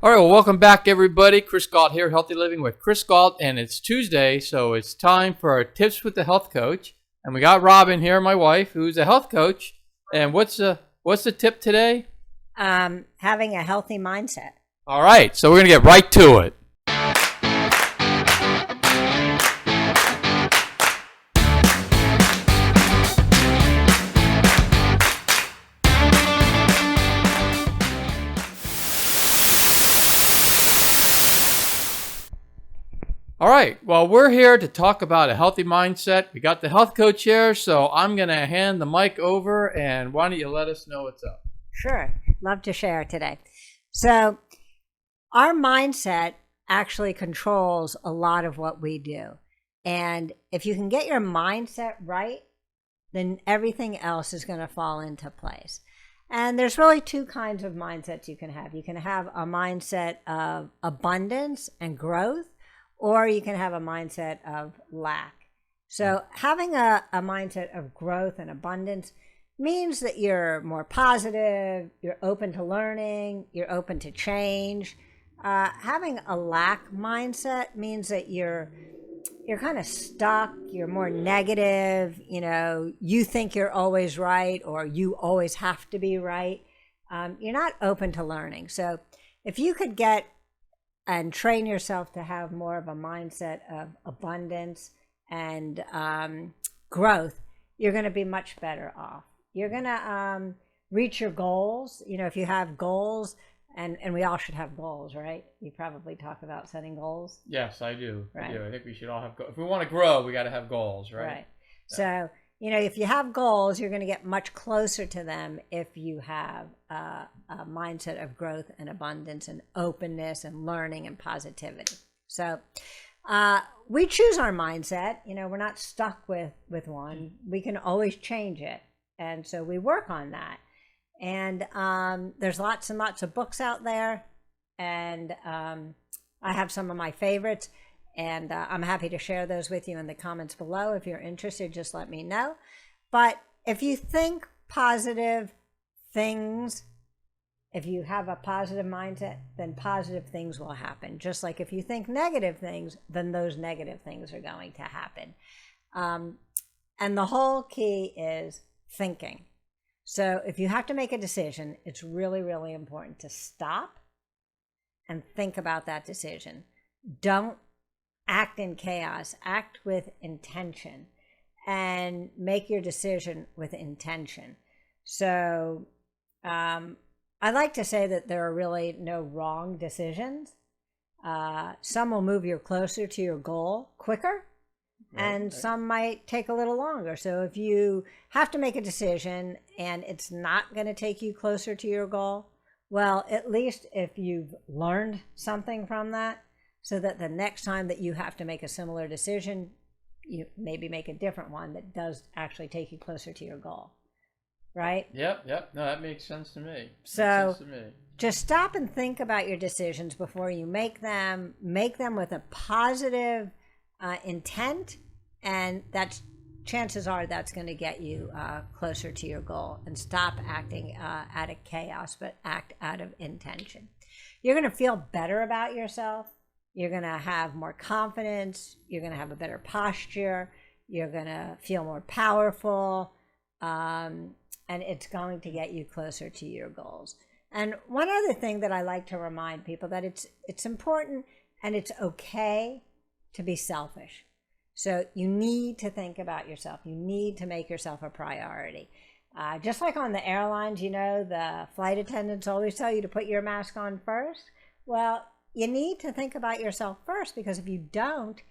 All right, well, welcome back, everybody. Chris Gault here, Healthy Living with Chris Gault, and it's Tuesday, so it's time for our Tips with the Health Coach. And we got Robin here, my wife, who's a health coach. And what's the tip today? Having a healthy mindset. All right, so we're going to get right to it. All right, well, we're here to talk about a healthy mindset. We got the health coach here, so I'm going to hand the mic over, and why don't you let us know what's up? Sure. Love to share today. So our mindset actually controls a lot of what we do. And if you can get your mindset right, then everything else is going to fall into place. And there's really two kinds of mindsets you can have. You can have a mindset of abundance and growth, or you can have a mindset of lack. So having a mindset of growth and abundance means that you're more positive, you're open to learning, you're open to change. Having a lack mindset means that you're kind of stuck, you're more negative, you think you're always right or you always have to be right. You're not open to learning. So if you could get and train yourself to have more of a mindset of abundance and growth, you're going to be much better off. You're going to reach your goals. If you have goals, and we all should have goals, right? You probably talk about setting goals. Yes, I do. Right. I do. I think we should all have goals. If we want to grow, we got to have goals, right? Right. So, if you have goals, you're going to get much closer to them if you have a mindset of growth and abundance and openness and learning and positivity. So we choose our mindset. We're not stuck with one. We can always change it. And so we work on that. And there's lots and lots of books out there. And I have some of my favorites. And I'm happy to share those with you in the comments below. If you're interested, just let me know. But if you think positive things, if you have a positive mindset, then positive things will happen. Just like if you think negative things, then those negative things are going to happen. And the whole key is thinking. So if you have to make a decision, it's really, really important to stop and think about that decision. Don't act in chaos, act with intention, and make your decision with intention. So I like to say that there are really no wrong decisions. Some will move you closer to your goal quicker, and some might take a little longer. So if you have to make a decision and it's not going to take you closer to your goal, well, at least if you've learned something from that, so that the next time that you have to make a similar decision, you maybe make a different one that does actually take you closer to your goal. Right? Yep. No, that makes sense to me. So just stop and think about your decisions before you make them. Make them with a positive intent, and chances are that's going to get you closer to your goal. And stop acting out of chaos, but act out of intention. You're going to feel better about yourself. You're going to have more confidence. You're going to have a better posture. You're going to feel more powerful. And it's going to get you closer to your goals. And one other thing that I like to remind people, that it's important and it's okay to be selfish. So you need to think about yourself. You need to make yourself a priority. Just like on the airlines, the flight attendants always tell you to put your mask on first. Well, you need to think about yourself first, because if you don't,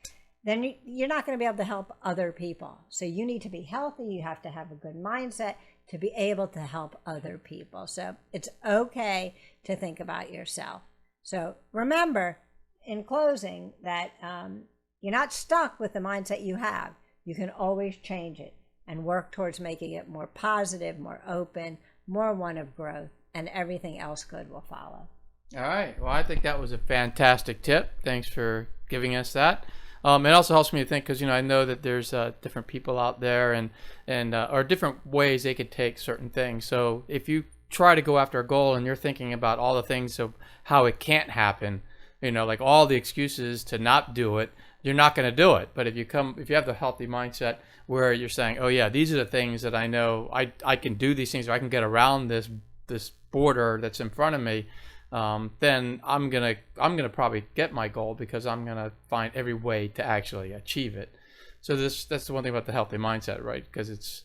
then you're not going to be able to help other people. So you need to be healthy. You have to have a good mindset to be able to help other people. So it's okay to think about yourself. So remember, in closing, that you're not stuck with the mindset you have. You can always change it and work towards making it more positive, more open, more one of growth, and everything else good will follow. All right. Well, I think that was a fantastic tip. Thanks for giving us that. It also helps me to think, because I know that there's different people out there and or different ways they could take certain things. So if you try to go after a goal and you're thinking about all the things of how it can't happen, you know, like all the excuses to not do it, you're not going to do it. But if you have the healthy mindset where you're saying, oh yeah, these are the things that I know I can do these things, or I can get around this border that's in front of me, then I'm gonna probably get my goal because I'm gonna find every way to actually achieve it. So that's the one thing about the healthy mindset, right? Because it's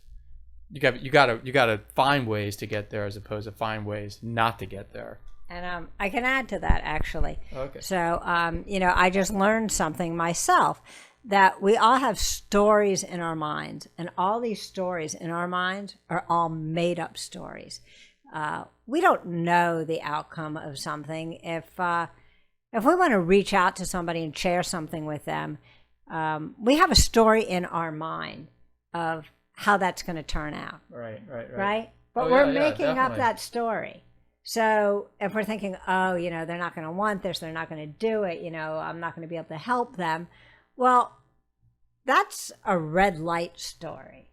you gotta find ways to get there as opposed to find ways not to get there. And I can add to that, actually. Okay. So, I just learned something myself, that we all have stories in our minds, and all these stories in our minds are all made up stories. We don't know the outcome of something. If we want to reach out to somebody and share something with them, we have a story in our mind of how that's going to turn out. Right? But we're making up that story. So if we're thinking, oh, they're not going to want this, they're not going to do it, I'm not going to be able to help them. Well, that's a red light story.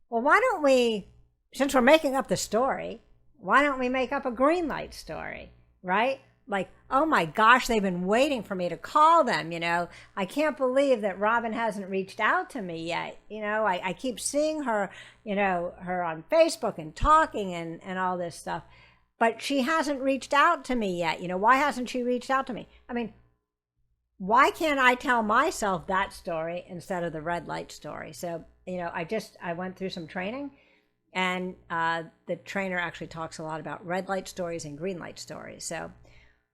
Well, why don't we, since we're making up the story, why don't we make up a green light story, right? Like, oh my gosh, they've been waiting for me to call them, I can't believe that Robin hasn't reached out to me yet. I keep seeing her, her on Facebook and talking and all this stuff. But she hasn't reached out to me yet. Why hasn't she reached out to me? I mean, why can't I tell myself that story instead of the red light story? So, I went through some training, and the trainer actually talks a lot about red light stories and green light stories. So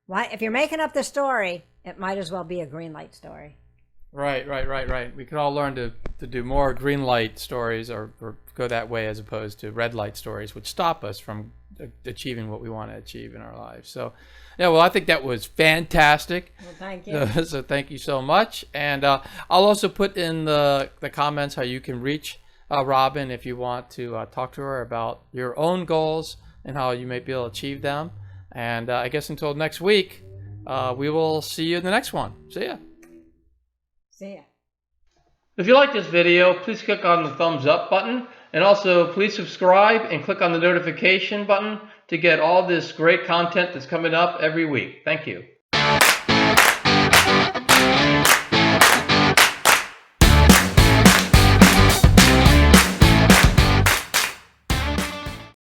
if you're making up the story, it might as well be a green light story. Right. We could all learn to do more green light stories or go that way as opposed to red light stories, which stop us from achieving what we want to achieve in our lives. So, yeah, well, I think that was fantastic. Well, thank you. So thank you so much. And I'll also put in the comments how you can reach Robin if you want to talk to her about your own goals and how you may be able to achieve them. And I guess until next week, we will see you in the next one. See ya. See ya. If you like this video, please click on the thumbs up button, and also please subscribe and click on the notification button to get all this great content that's coming up every week. Thank you.